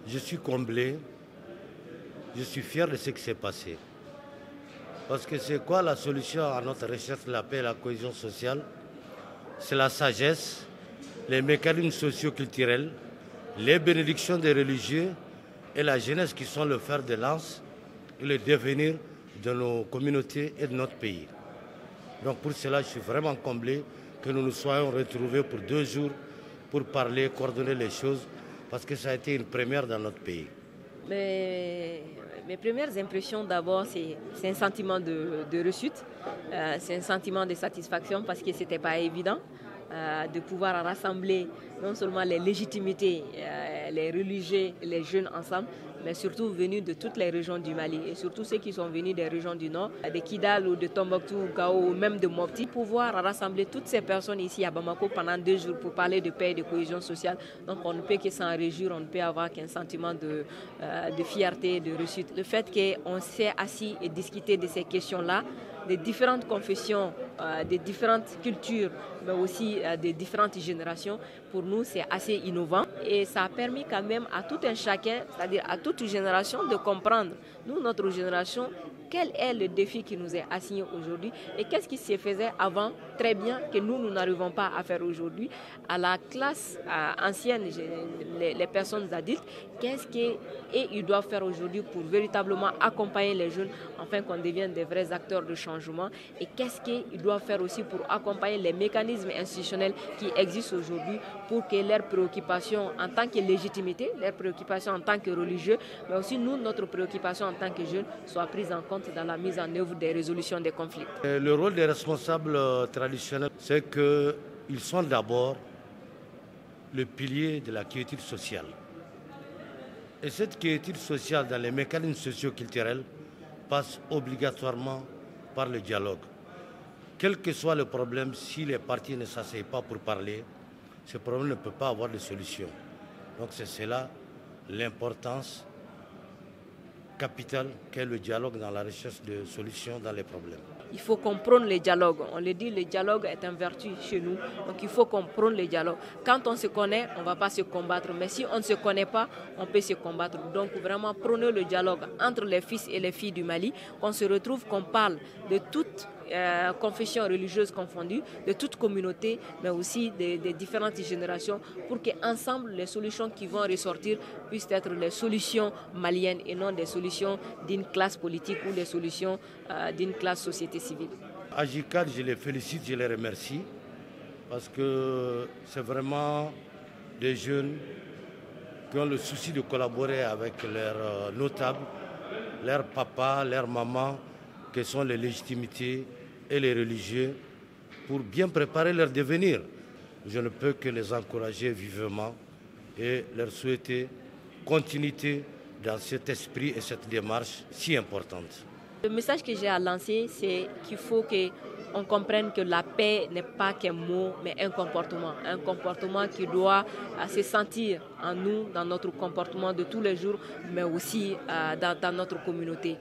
Je suis comblé, je suis fier de ce qui s'est passé. Parce que c'est quoi la solution à notre recherche de la paix et la cohésion sociale? C'est la sagesse, les mécanismes socio-culturels, les bénédictions des religieux et la jeunesse qui sont le fer de lance et le devenir de nos communautés et de notre pays. Donc pour cela, je suis vraiment comblé que nous nous soyons retrouvés pour 2 jours pour parler, coordonner les choses, parce que ça a été une première dans notre pays. Mes premières impressions, d'abord, c'est un sentiment de réussite, c'est un sentiment de satisfaction parce que ce n'était pas évident de pouvoir rassembler non seulement les légitimités, les religieux et les jeunes ensemble, mais surtout venus de toutes les régions du Mali et surtout ceux qui sont venus des régions du Nord, de Kidal ou de Tombouctou, Gao ou même de Mopti, pouvoir rassembler toutes ces personnes ici à Bamako pendant 2 jours pour parler de paix et de cohésion sociale. Donc on ne peut que s'en réjouir, on ne peut avoir qu'un sentiment de fierté, de réussite. Le fait qu'on s'est assis et discuté de ces questions-là, des différentes confessions, des différentes cultures, mais aussi des différentes générations, pour nous c'est assez innovant et ça a permis quand même à tout un chacun, c'est-à-dire à toute génération de comprendre, nous, notre génération, quel est le défi qui nous est assigné aujourd'hui et qu'est-ce qui se faisait avant très bien que nous n'arrivons pas à faire aujourd'hui. À la classe ancienne, les personnes adultes, qu'est-ce qu'ils doivent faire aujourd'hui pour véritablement accompagner les jeunes afin qu'on devienne des vrais acteurs de changement et qu'est-ce qu'ils doivent faire aussi pour accompagner les mécanismes institutionnels qui existent aujourd'hui pour que leurs préoccupations en tant que légitimité, leurs préoccupations en tant que religieux, mais aussi nous, notre préoccupation en tant que jeunes soient prises en compte dans la mise en œuvre des résolutions des conflits. Le rôle des responsables traditionnels, c'est qu'ils sont d'abord le pilier de la quiétude sociale. Et cette quiétude sociale dans les mécanismes socio-culturels passe obligatoirement par le dialogue. Quel que soit le problème, si les parties ne s'asseyent pas pour parler, ce problème ne peut pas avoir de solution. Donc c'est cela l'importance capitale qu'est le dialogue dans la recherche de solutions dans les problèmes. Il faut qu'on prône le dialogue. On le dit, le dialogue est une vertu chez nous. Donc il faut qu'on prône le dialogue. Quand on se connaît, on ne va pas se combattre. Mais si on ne se connaît pas, on peut se combattre. Donc vraiment prôner le dialogue entre les fils et les filles du Mali. Qu'on se retrouve, qu'on parle de toutes confessions religieuses confondues, de toute communauté, mais aussi des différentes générations, pour qu'ensemble, les solutions qui vont ressortir puissent être les solutions maliennes et non des solutions d'une classe politique ou des solutions d'une classe société civile. AJICAD, je les félicite, je les remercie, parce que c'est vraiment des jeunes qui ont le souci de collaborer avec leurs notables, leurs papas, leurs mamans, qui sont les légitimités et les religieux, pour bien préparer leur devenir. Je ne peux que les encourager vivement et leur souhaiter continuité dans cet esprit et cette démarche si importante. Le message que j'ai à lancer, c'est qu'il faut qu'on comprenne que la paix n'est pas qu'un mot, mais un comportement qui doit se sentir en nous, dans notre comportement de tous les jours, mais aussi dans notre communauté.